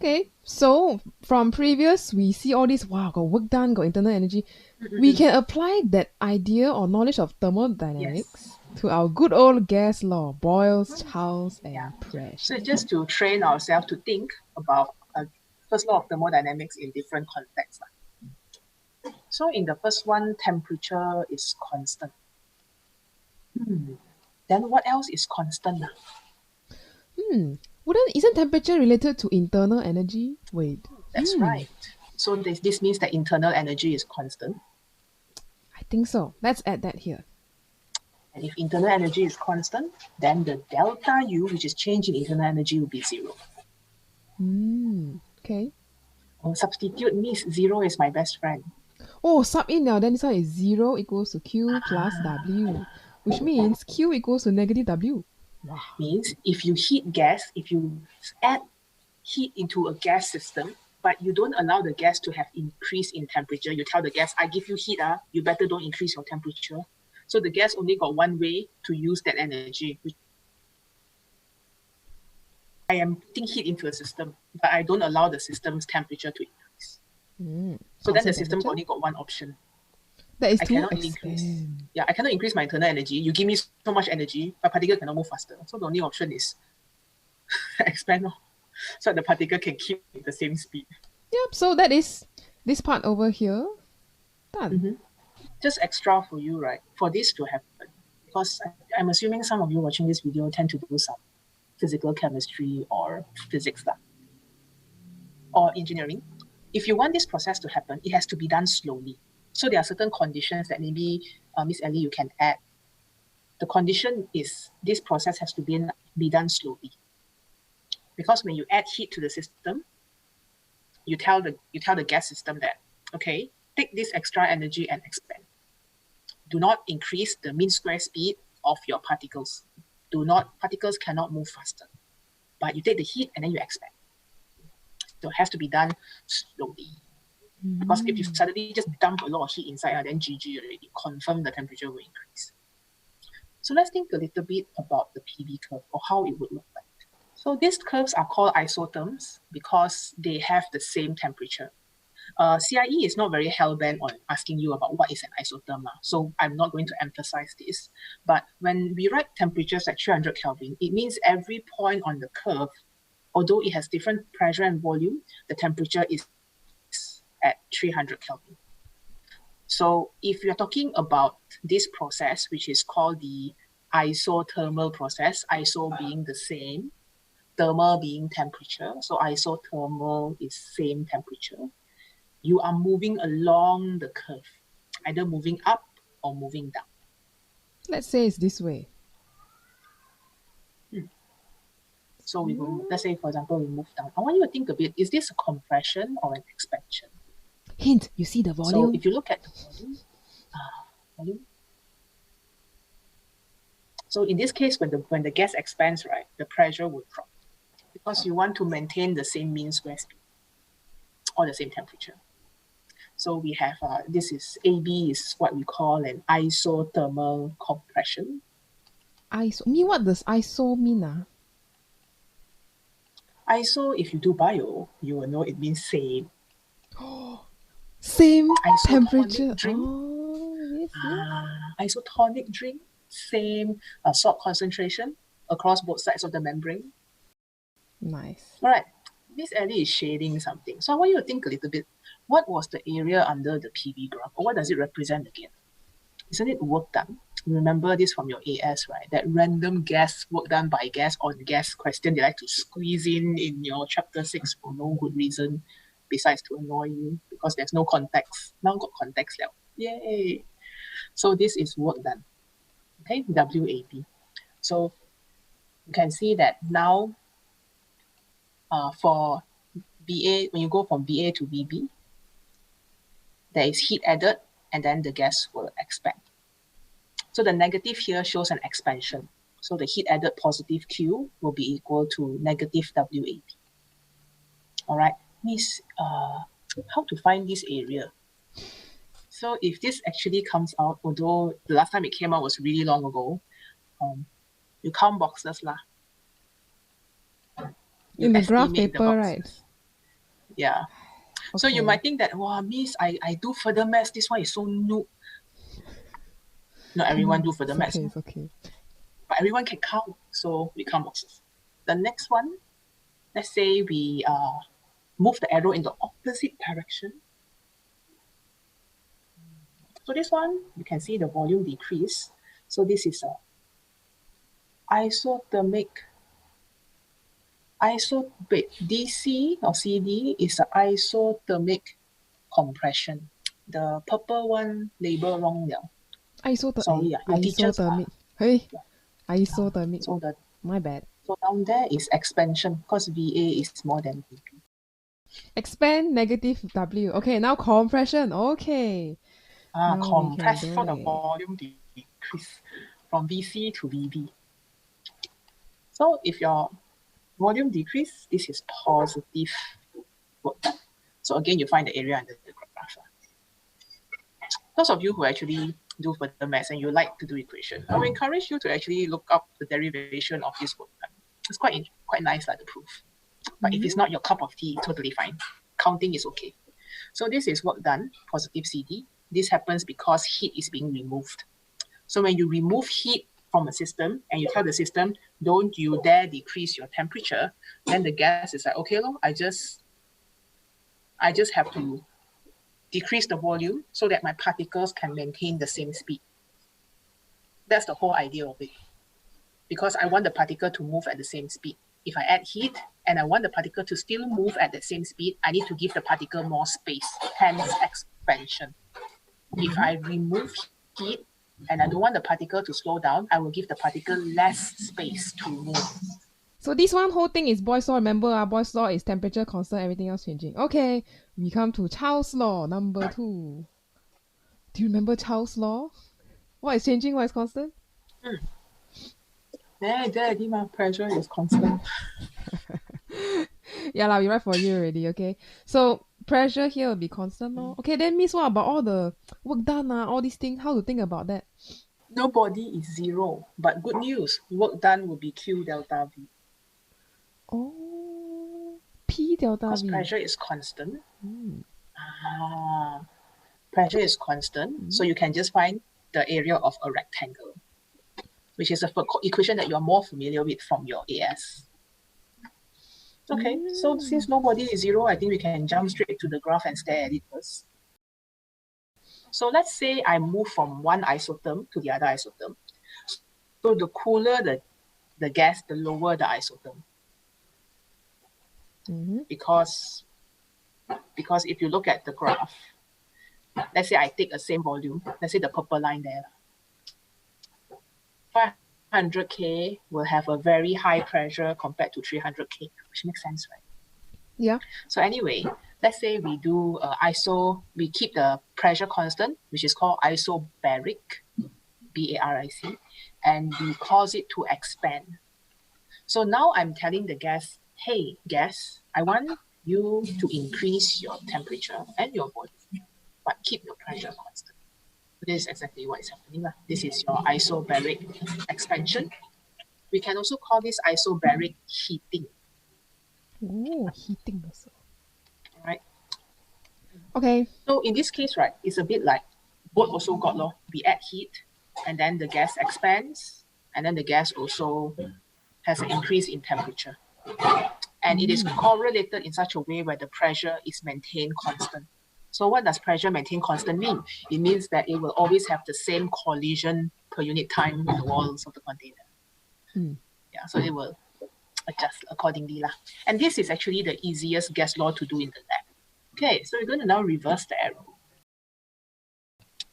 Okay, so from previous, we see all this, wow, got work done, got internal energy. We Mm-mm-mm. can apply that idea or knowledge of Yes. thermodynamics to our good old gas law, Boyle's, Mm. Charles, Yeah. and So pressure. it's just to train ourselves to think about first law of thermodynamics in different contexts. So in the first one, temperature is constant. Then what else is constant? Hmm, isn't temperature related to internal energy? Wait, That's right. So this means that internal energy is constant. I think so. Let's add that here. And if internal energy is constant, then the delta U, which is change in internal energy, will be zero. Okay. Substitute means zero is my best friend. Oh, sub in now, then this one is 0 equals to Q plus W, which means Q equals to negative W. Wow. Means if you heat gas, if you add heat into a gas system, but you don't allow the gas to have increase in temperature, you tell the gas, I give you heat, you better don't increase your temperature. So the gas only got one way to use that energy, which I am putting heat into a system, but I don't allow the system's temperature to increase. So then the Constant system temperature. only got one option. That is I to cannot increase. expand. Yeah, I cannot increase my internal energy. You give me so much energy, but particle cannot move faster. So the only option is expand, so the particle can keep the same speed. Yep, so that is this part over here. Done. Just extra for you, right? For this to happen, because I'm assuming some of you watching this video tend to do some physical chemistry or physics stuff or engineering. If you want this process to happen, it has to be done slowly. So there are certain conditions that maybe Miss Ellie you can add. The condition is this process has to be done slowly, because when you add heat to the system, you tell the gas system that, okay, take this extra energy and expand. Do not increase the mean square speed of your particles. Particles cannot move faster. But you take the heat and then you expand. So it has to be done slowly. Because if you suddenly just dump a lot of heat inside, then GG already, confirm the temperature will increase. So let's think a little bit about the PV curve or how it would look like. So these curves are called isotherms because they have the same temperature. CIE is not very hell-bent on asking you about what is an isotherm, so I'm not going to emphasize this. But when we write temperatures at 300 Kelvin, it means every point on the curve, although it has different pressure and volume, the temperature is at 300 Kelvin. So if you're talking about this process, which is called the isothermal process, iso being the same, thermal being temperature, so isothermal is same temperature, you are moving along the curve, either moving up or moving down. Let's say it's this way. So we will, let's say, for example, we move down. I want you to think a bit, is this a compression or an expansion? Hint, you see the So volume? if you look at the volume. So in this case, when the gas expands, right, the pressure will drop because you want to maintain the same mean square speed or the same temperature. So we have, this is AB is what we call an isothermal compression. What does ISO mean? Iso, if you do bio, you will know it means same. Same Isotonic temperature. drink. Yes, yes. Isotonic drink, same salt concentration across both sides of the membrane. Nice. All right, Miss Ellie is shading something. So I want you to think a little bit. What was the area under the PV graph? Or what does it represent again? Isn't it work done? Remember this from your AS, right? That random gas, work done by gas on gas question they like to squeeze in your chapter 6 for no good reason besides to annoy you because there's no context. Now got context now. Yay! So this is work done. Okay, WAP. So you can see that now for VA, when you go from VA to VB, there is heat added and then the gas will expand. So the negative here shows an expansion. So the heat added positive Q will be equal to negative WAP. All right, Miss, how to find this area? So if this actually comes out, although the last time it came out was really long ago, you count boxes lah. In the graph estimate the paper, right? boxes. Yeah. Okay. So you might think that, wow, miss, I do further maths. This one is so noob. Not everyone do further maths. It's okay. But everyone can count. So we count boxes. The next one, let's say we move the arrow in the opposite direction. So this one, you can see the volume decrease. So this is a DC or CD is an isothermic compression. The purple one label wrong now. Sorry, your teachers isothermic. Hey, isothermic. So my bad. So down there is expansion because VA is more than VP. Expand negative W. Okay, now compression. Okay. Now Compress, we can so do the it. volume decrease from VC to VB. So if your volume decrease, this is positive work done. So again, you find the area under the graph. Those of you who actually do further maths and you like to do equation, I would encourage you to actually look up the derivation of this work done. It's quite nice like the proof. But if it's not your cup of tea, totally fine. Counting is okay. So this is work done, positive CD. This happens because heat is being removed. So when you remove heat from a system and you tell the system, don't you dare decrease your temperature, then the gas is like, okay, I just have to decrease the volume so that my particles can maintain the same speed. That's the whole idea of it. Because I want the particle to move at the same speed. If I add heat and I want the particle to still move at the same speed, I need to give the particle more space, hence expansion. If I remove heat and I don't want the particle to slow down, I will give the particle less space to move. So this one whole thing is Boyle's law. Remember, Boyle's law is temperature constant, everything else changing. Okay, we come to Charles' law, number 2. Do you remember Charles' law? What is changing, what is constant? There, my pressure is constant. Yeah, we write for you already, okay? So pressure here will be constant, no? Okay, then miss, what about all the work done, all these things? How to think about that? No body is zero, but good news, work done will be Q delta V. Oh, P delta Because V. pressure is constant. Pressure is constant, so you can just find the area of a rectangle, which is a equation that you're more familiar with from your AS. Okay, so since nobody is zero, I think we can jump straight to the graph and stare at it first. So let's say I move from one isotherm to the other isotherm. So the cooler the gas, the lower the isotherm. Because if you look at the graph, let's say I take the same volume, let's say the purple line there. 500K will have a very high pressure compared to 300K, which makes sense, right? Yeah. So anyway, let's say we do we keep the pressure constant, which is called isobaric, BARIC, and we cause it to expand. So now I'm telling the gas, hey, gas, I want you to increase your temperature and your volume, but keep your pressure constant. This is exactly what is happening. This is your isobaric expansion. We can also call this isobaric heating. Oh, heating also. Right? Okay. So in this case, right, it's a bit like both also got law. We add heat and then the gas expands and then the gas also has an increase in temperature. And it is correlated in such a way where the pressure is maintained constant. So what does pressure maintain constant mean? It means that it will always have the same collision per unit time with the walls of the container. Yeah, so it will adjust accordingly. And this is actually the easiest gas law to do in the lab. Okay, so we're going to now reverse the arrow.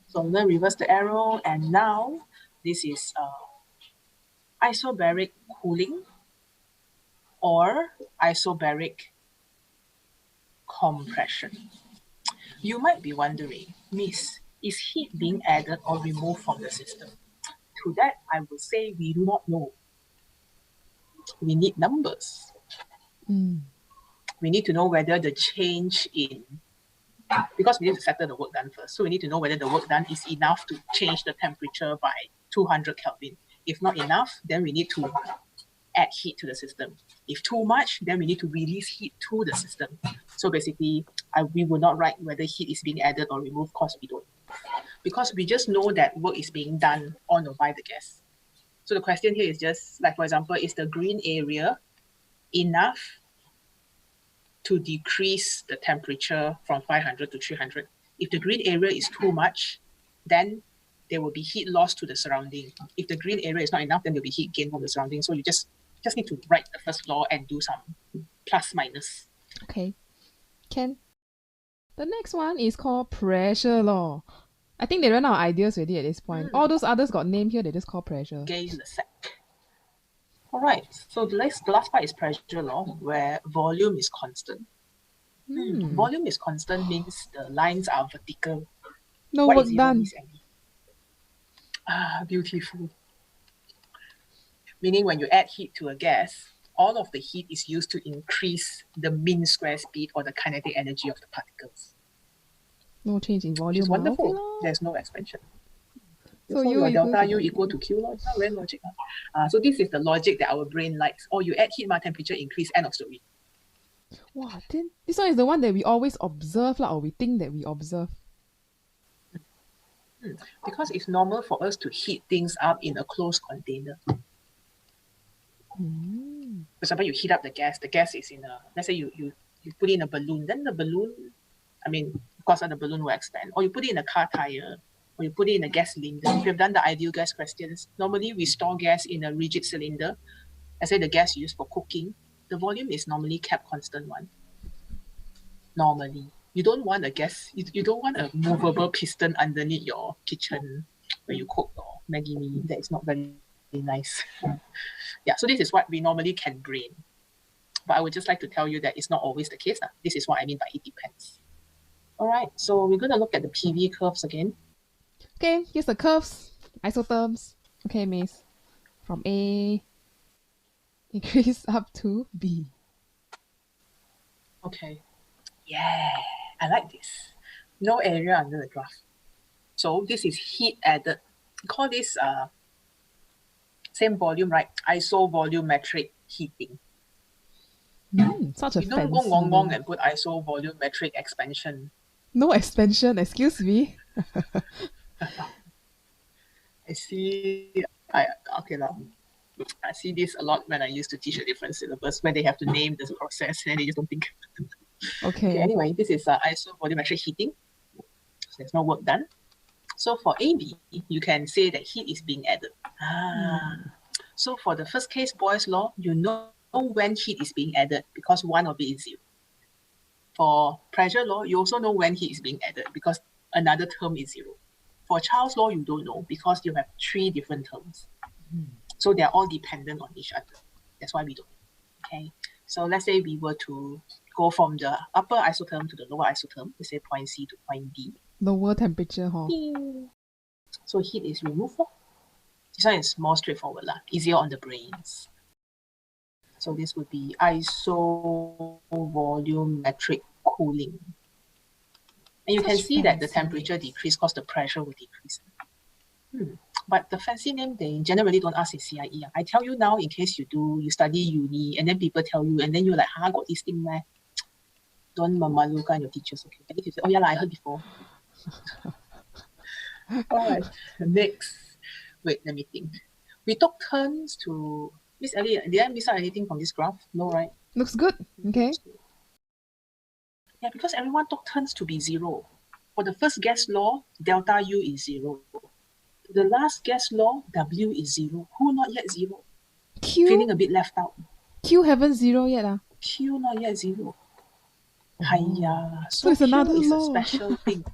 So I'm going to reverse the arrow, and now this is isobaric cooling or isobaric compression. You might be wondering, Miss, is heat being added or removed from the system? To that, I would say we do not know. We need numbers. We need to know whether the change in, because we need to settle the work done first. So we need to know whether the work done is enough to change the temperature by 200 Kelvin. If not enough, then we need to add heat to the system. If too much, then we need to release heat to the system. So basically, we will not write whether heat is being added or removed because we don't. Because we just know that work is being done on or by the gas. So the question here is just like, for example, is the green area enough to decrease the temperature from 500 to 300? If the green area is too much, then there will be heat loss to the surrounding. If the green area is not enough, then there will be heat gain from the surrounding. So you just need to write the first law and do some plus minus. Okay. Can. The next one is called pressure law. I think they ran out of ideas already at this point. All those others got name here, they just call pressure. Gay-Lussac. All right, so the last part is pressure law, where volume is constant. Volume is constant means the lines are vertical. No what work is done. Beautiful. Meaning when you add heat to a gas, all of the heat is used to increase the mean square speed or the kinetic energy of the particles. No change in volume. Which is wonderful. Okay, there's no expansion. So your delta U equal to Q law. It's not very logic. So this is the logic that our brain likes. Or you add heat, temperature increase, end of story. Wow, then this one is the one that we always observe, or we think that we observe. Because it's normal for us to heat things up in a closed container. For example, you heat up the gas is in a, let's say you put it in a balloon, then the balloon, of course the balloon will expand. Or you put it in a car tire, or you put it in a gas cylinder. If you've done the ideal gas questions, normally we store gas in a rigid cylinder. Let's say the gas used for cooking, the volume is normally kept constant one. Normally. You don't want a gas, you don't want a movable piston underneath your kitchen when you cook or Maggie mee. That is not very nice. Yeah, so this is what we normally can drain. But I would just like to tell you that it's not always the case. This is what I mean by it depends. All right, so we're going to look at the PV curves again. Okay, here's the curves, isotherms. Okay, Miss. From A, increase up to B. Okay. Yeah, I like this. No area under the graph. So this is heat added. We call this same volume, right? Isovolumetric heating. Such a you fancy don't go wong name. and put isovolumetric expansion. No expansion, excuse me. I see. I see this a lot when I used to teach a different syllabus where they have to name this process and they just don't think. Okay. Anyway, this is isovolumetric heating. So there's no work done. So for AB, you can say that heat is being added. So for the first case, Boyle's law, you know when heat is being added because one of it is zero. For pressure law, you also know when heat is being added because another term is zero. For Charles' law, you don't know because you have three different terms. So they're all dependent on each other. That's why we don't. Okay. So let's say we were to go from the upper isotherm to the lower isotherm, let's say point C to point D. Lower temperature, huh? So heat is removed. This one is more straightforward, easier on the brains. So this would be isovolumetric cooling. And you can see that the temperature decreases because the pressure will decrease. But the fancy name, they generally don't ask in CIE. I tell you now in case you study uni, and then people tell you, and then you're like, got this thing, meh? Don't mamalukan your teachers, okay? And if you say, oh yeah, I heard before. All right, next. Wait, let me think. We took turns to... Miss Ellie, did I miss out anything from this graph? No, right? Looks good. Okay. Yeah, because everyone took turns to be zero. For the first gas law, delta U is zero. The last gas law, W is zero. Who not yet zero? Q? Feeling a bit left out. Q haven't zero yet. Q not yet zero. Hiya. So it's another Q is law. a special thing.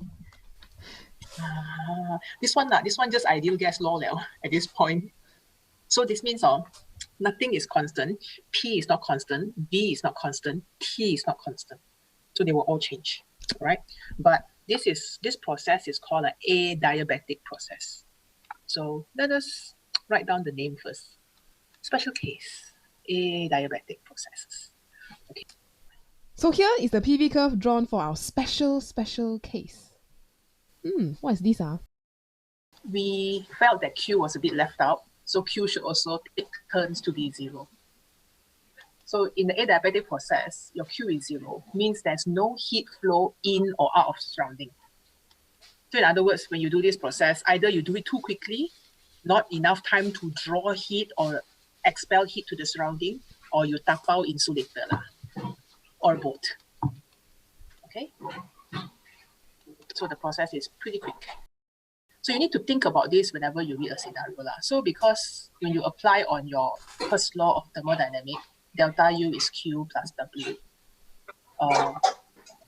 This one just ideal gas law now at this point. So this means nothing is constant. P is not constant. V is not constant. T is not constant. So they will all change, right? But this process is called an adiabatic process. So let us write down the name first. Special case, adiabatic processes. Okay. So here is the PV curve drawn for our special case. What is this? We felt that Q was a bit left out, so Q should also take turns to be zero. So in the adiabatic process, your Q is 0, means there's no heat flow in or out of surrounding. So in other words, when you do this process, either you do it too quickly, not enough time to draw heat or expel heat to the surrounding, or you tapao insulator lah, or both. Okay? So the process is pretty quick. So you need to think about this whenever you read a scenario lah. So because when you apply on your first law of thermodynamics, delta U is Q plus W.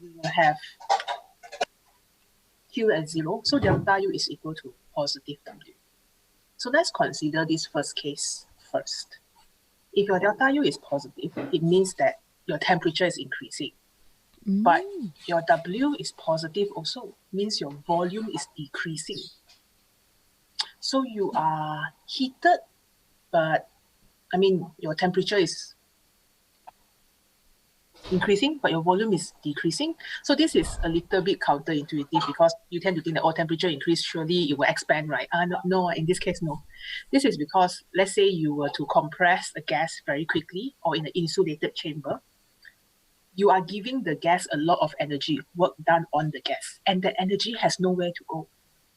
We will have Q at 0, so delta U is equal to positive W. So let's consider this first case first. If your delta U is positive, it means that your temperature is increasing. But your W is positive also, means your volume is decreasing. So you are heated, but your temperature is increasing, but your volume is decreasing. So this is a little bit counterintuitive because you tend to think that, oh, temperature increase, surely it will expand, right? No, in this case, no. This is because, let's say you were to compress a gas very quickly or in an insulated chamber, you are giving the gas a lot of energy, work done on the gas, and that energy has nowhere to go.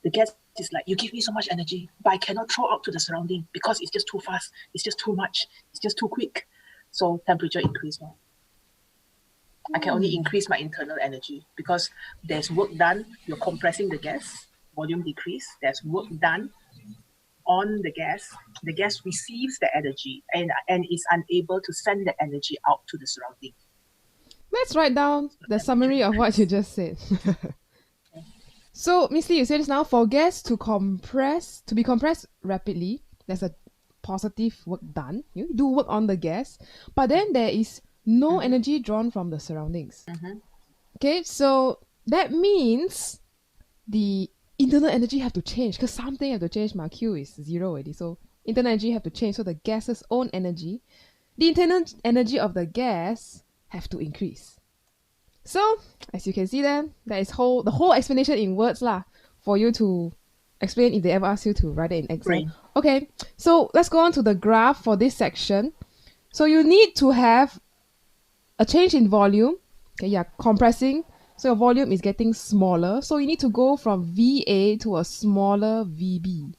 The gas is like, you give me so much energy, but I cannot throw out to the surrounding because it's just too fast, it's just too much, it's just too quick. So temperature increase more. I can only increase my internal energy because there's work done, you're compressing the gas, volume decrease, there's work done on the gas receives the energy and is unable to send the energy out to the surrounding. Let's write down the summary of what you just said. So, Miss Lee, you said just now, for gas to be compressed rapidly, there's a positive work done. You do work on the gas, but then there is no energy drawn from the surroundings. Okay, so that means the internal energy have to change because something have to change. My Q is 0 already, so internal energy have to change. So the gas's own energy, the internal energy of the gas have to increase. So as you can see then, that is the whole explanation in words lah for you to explain if they ever ask you to write it in Excel. Right. Okay, so let's go on to the graph for this section. So you need to have a change in volume. Okay, you're compressing, so your volume is getting smaller. So you need to go from VA to a smaller VB.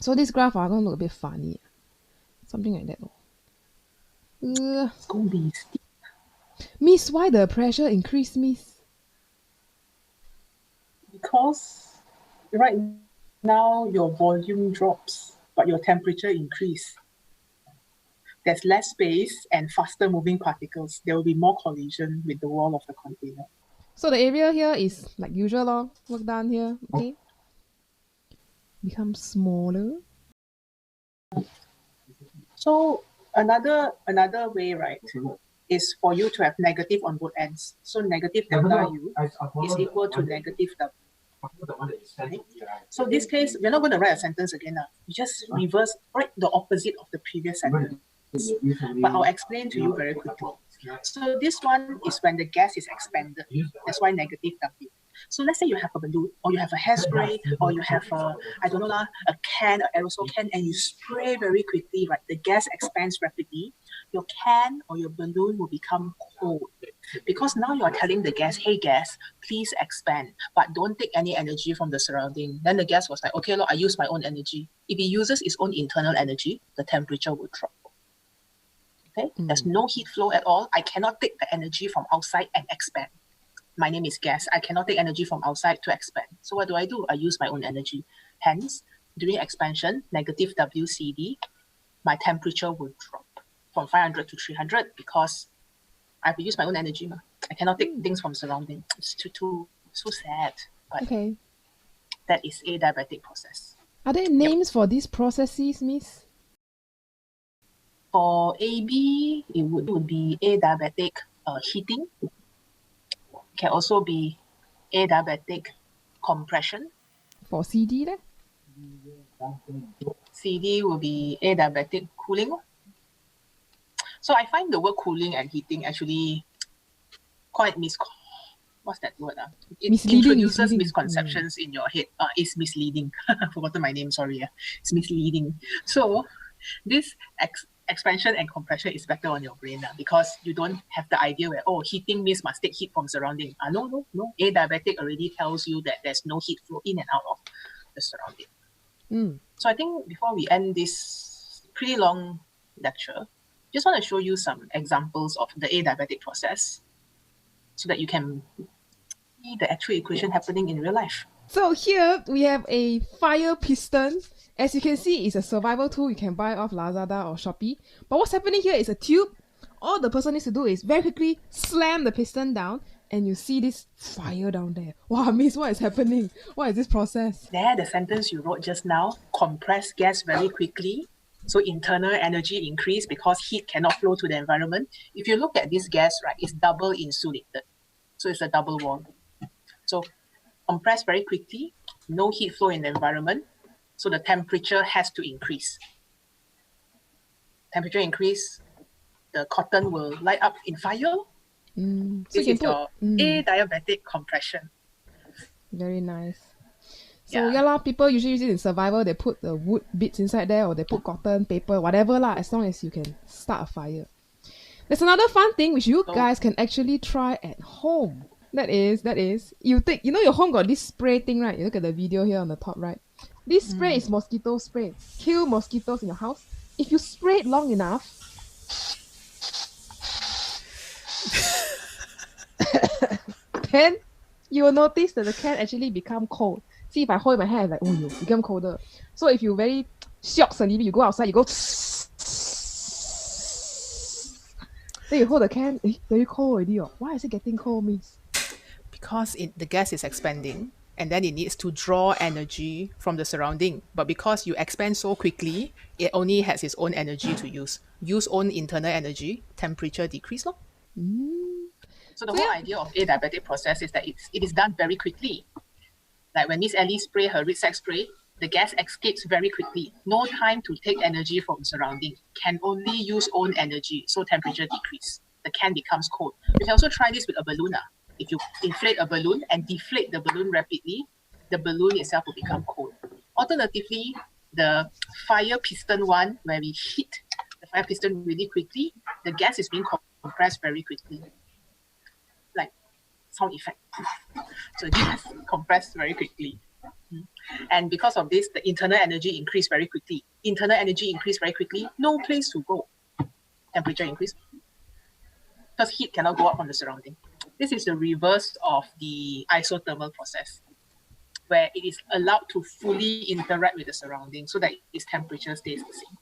So this graph are going to look a bit funny. Something like that. It's going to be steep. Miss, why the pressure increase, Miss? Because right now your volume drops, but your temperature increase. There's less space and faster moving particles. There will be more collision with the wall of the container. So the area here is like usual, work done here, okay? Become smaller. So another way, right, is for you to have negative on both ends. So negative delta U is equal to negative W. Right? So this case, we're not going to write a sentence again. We just write the opposite of the previous sentence. But I'll explain to you very quickly. So this one is when the gas is expanded. That's why negative W. So let's say you have a balloon, or you have a hairspray, or you have a can, an aerosol can, and you spray very quickly, right? The gas expands rapidly. Your can or your balloon will become cold because now you are telling the gas, hey gas, please expand, but don't take any energy from the surrounding. Then the gas was like, okay, look, I use my own energy. If it uses its own internal energy, the temperature will drop. Okay, there's no heat flow at all. I cannot take the energy from outside and expand. My name is gas. I cannot take energy from outside to expand. So what do? I use my own energy. Hence, during expansion, negative WCD, my temperature will drop from 500 to 300 because I have to use my own energy. I cannot take things from surrounding. It's too so sad. But okay, that is a adiabatic process. Are there names for these processes, Miss? For AB, it would be adiabatic heating. It can also be adiabatic compression. For CD, then? CD will be adiabatic cooling. So I find the word cooling and heating actually quite what's that word? It introduces misconceptions in your head. It's misleading. I forgot my name, sorry. It's misleading. So This expansion and compression is better on your brain because you don't have the idea where, oh, heating means must take heat from surrounding. No. Adiabatic already tells you that there's no heat flow in and out of the surrounding. So I think before we end this pretty long lecture, just want to show you some examples of the adiabatic process so that you can see the actual equation happening in real life. So here we have a fire piston. As you can see, it's a survival tool you can buy off Lazada or Shopee. But what's happening here is a tube. All the person needs to do is very quickly slam the piston down and you see this fire down there. Wow, Miss, what is happening? What is this process? There, the sentence you wrote just now, compress gas very quickly. So internal energy increase because heat cannot flow to the environment. If you look at this gas, right, it's double insulated. So it's a double wall. So compress very quickly, no heat flow in the environment. So the temperature has to increase. Temperature increase, the cotton will light up in fire. So this is your adiabatic compression. Very nice. So yeah, people usually use it in survival. They put the wood bits inside there or they put cotton, paper, whatever lah, as long as you can start a fire. There's another fun thing which you guys can actually try at home. That is, you take, your home got this spray thing, right? You look at the video here on the top right. This spray is mosquito spray. Kill mosquitoes in your house. If you spray it long enough, then you will notice that the can actually become cold. See, if I hold my hand, like, oh, you become colder. So if you very shocked and you go outside, you go, then you hold the can, very cold already. Why is it getting cold, Miss? Because the gas is expanding and then it needs to draw energy from the surrounding. But because you expand so quickly, it only has its own energy to use. Use own internal energy, temperature decrease. So the whole idea of adiabatic process is that it is done very quickly. Like when Miss Ellie spray her Ritzac spray, the gas escapes very quickly. No time to take energy from surrounding. Can only use own energy, so temperature decrease. The can becomes cold. You can also try this with a balloon. If you inflate a balloon and deflate the balloon rapidly, the balloon itself will become cold. Alternatively, the fire piston one, where we heat the fire piston really quickly, the gas is being compressed very quickly. Like sound effect. So the gas compressed very quickly. And because of this, the internal energy increased very quickly. Internal energy increased very quickly, no place to go. Temperature increase. Because heat cannot go up from the surrounding. This is the reverse of the isothermal process, where it is allowed to fully interact with the surrounding so that its temperature stays the same.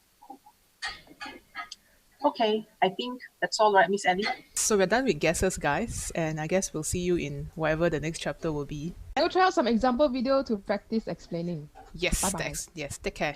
Okay, I think that's all right, Miss Ellie. So we're done with gases, guys, and I guess we'll see you in whatever the next chapter will be. I'll try out some example video to practice explaining. Yes, Bye-bye. yes, take care.